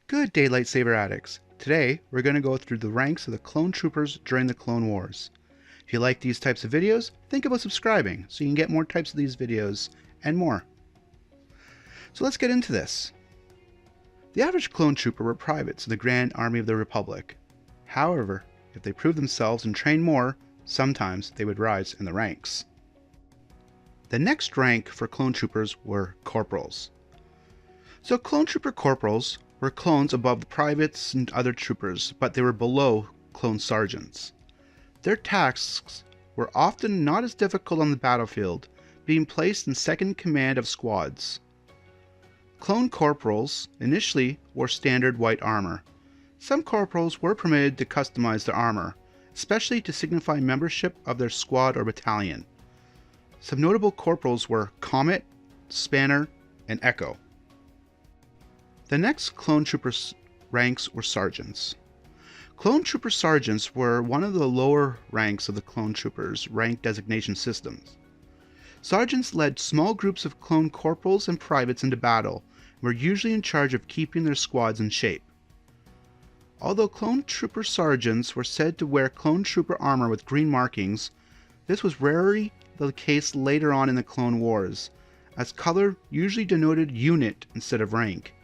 Good day, Lightsaber Addicts. Today, we're going to go through the ranks of the clone troopers during the Clone Wars. If you like these types of videos, think about subscribing so you can get more types of these videos and more. So let's get into this. The average clone trooper were privates in the Grand Army of the Republic. However, if they proved themselves and trained more, sometimes they would rise in the ranks. The next rank for clone troopers were corporals. So clone trooper corporals were clones above the privates and other troopers, but they were below clone sergeants. Their tasks were often not as difficult on the battlefield, being placed in second command of squads. Clone corporals initially wore standard white armor. Some corporals were permitted to customize their armor, especially to signify membership of their squad or battalion. Some notable corporals were Comet, Spanner, and Echo. The next clone trooper ranks were sergeants. Clone trooper sergeants were one of the lower ranks of the clone troopers' rank designation systems. Sergeants led small groups of clone corporals and privates into battle and were usually in charge of keeping their squads in shape. Although clone trooper sergeants were said to wear clone trooper armor with green markings, this was rarely the case later on in the Clone Wars, as color usually denoted unit instead of rank.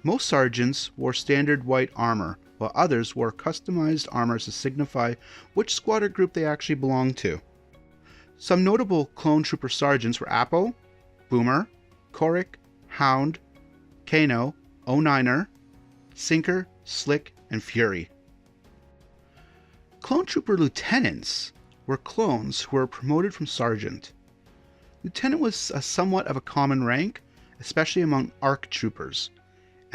Most sergeants wore standard white armor, while others wore customized armor to signify which squad or group they actually belonged to. Some notable clone trooper sergeants were Apo, Boomer, Korik, Hound, Kano, 09er, Sinker, Slick, and Fury. Clone trooper lieutenants were clones who were promoted from sergeant. Lieutenant was somewhat of a common rank, especially among ARC troopers,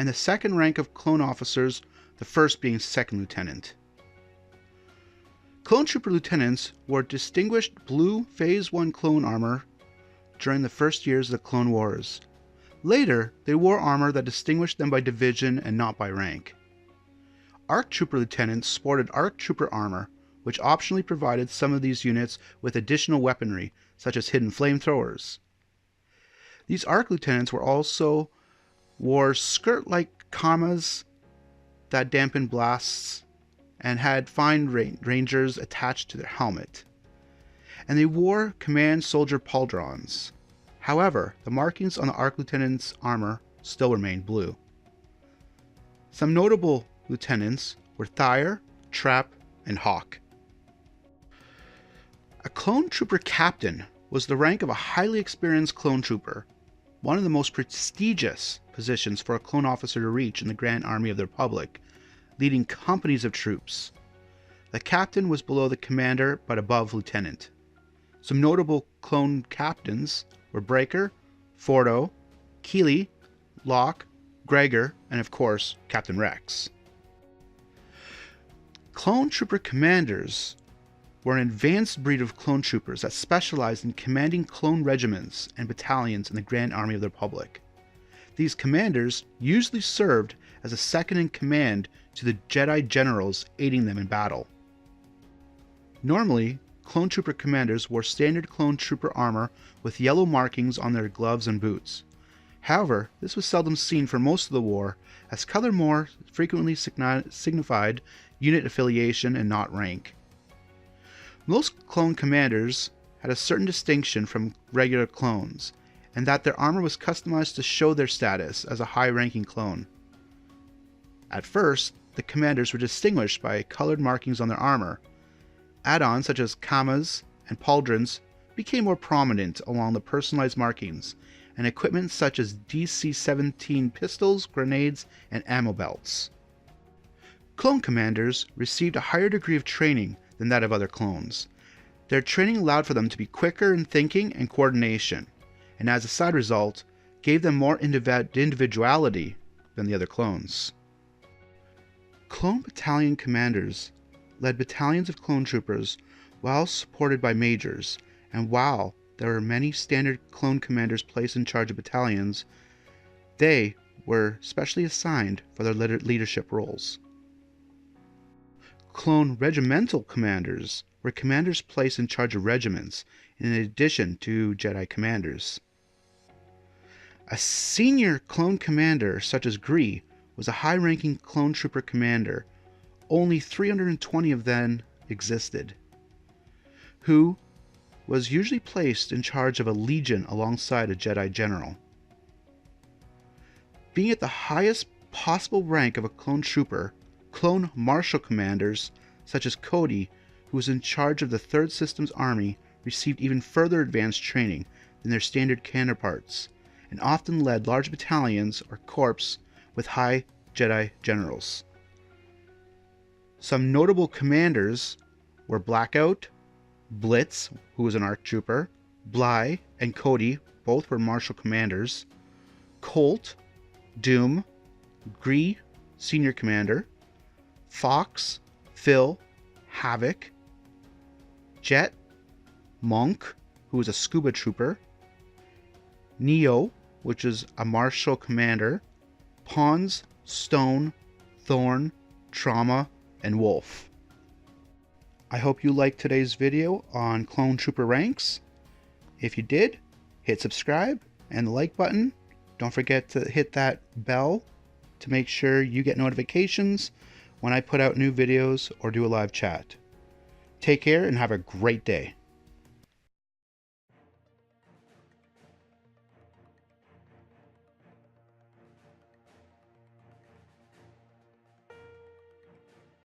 and the second rank of clone officers, the first being second lieutenant. Clone trooper lieutenants wore distinguished blue Phase 1 clone armor during the first years of the Clone Wars. Later, they wore armor that distinguished them by division and not by rank. ARC trooper lieutenants sported ARC trooper armor, which optionally provided some of these units with additional weaponry, such as hidden flamethrowers. These ARC lieutenants wore skirt-like kamas that dampened blasts and had fine rangers attached to their helmet. And they wore command soldier pauldrons. However, the markings on the ARC lieutenant's armor still remained blue. Some notable lieutenants were Thyre, Trap, and Hawk. A clone trooper captain was the rank of a highly experienced clone trooper, one of the most prestigious positions for a clone officer to reach in the Grand Army of the Republic, leading companies of troops. The captain was below the commander but above lieutenant. Some notable clone captains were Breaker, Fordo, Keeley, Locke, Gregor, and of course, Captain Rex. Clone trooper commanders were an advanced breed of clone troopers that specialized in commanding clone regiments and battalions in the Grand Army of the Republic. These commanders usually served as a second in command to the Jedi generals aiding them in battle. Normally, clone trooper commanders wore standard clone trooper armor with yellow markings on their gloves and boots. However, this was seldom seen for most of the war, as color more frequently signified unit affiliation and not rank. Most clone commanders had a certain distinction from regular clones, and that their armor was customized to show their status as a high-ranking clone. At first, the commanders were distinguished by colored markings on their armor. Add-ons such as kamas and pauldrons became more prominent along the personalized markings, and equipment such as DC-17 pistols, grenades, and ammo belts. Clone commanders received a higher degree of training than that of other clones. Their training allowed for them to be quicker in thinking and coordination, and as a side result, gave them more individuality than the other clones. Clone battalion commanders led battalions of clone troopers while supported by majors, and while there were many standard clone commanders placed in charge of battalions, they were specially assigned for their leadership roles. Clone regimental commanders were commanders placed in charge of regiments, in addition to Jedi commanders. A senior clone commander, such as Gree, was a high-ranking clone trooper commander. Only 320 of them existed. Who was usually placed in charge of a legion alongside a Jedi general. Being at the highest possible rank of a clone trooper, clone marshal commanders such as Cody, who was in charge of the 3rd Systems Army, received even further advanced training than their standard counterparts, and often led large battalions or corps with high Jedi generals. Some notable commanders were Blackout, Blitz, who was an ARC trooper, Bly and Cody, both were marshal commanders, Colt, Doom, Gree, senior commander, Fox, Phil, Havoc, Jet, Monk, who was a scuba trooper, Neo, which is a marshal commander, Pons, Stone, Thorn, Trauma, and Wolf. I hope you liked today's video on clone trooper ranks. If you did, hit subscribe and the like button. Don't forget to hit that bell to make sure you get notifications when I put out new videos or do a live chat. Take care and have a great day.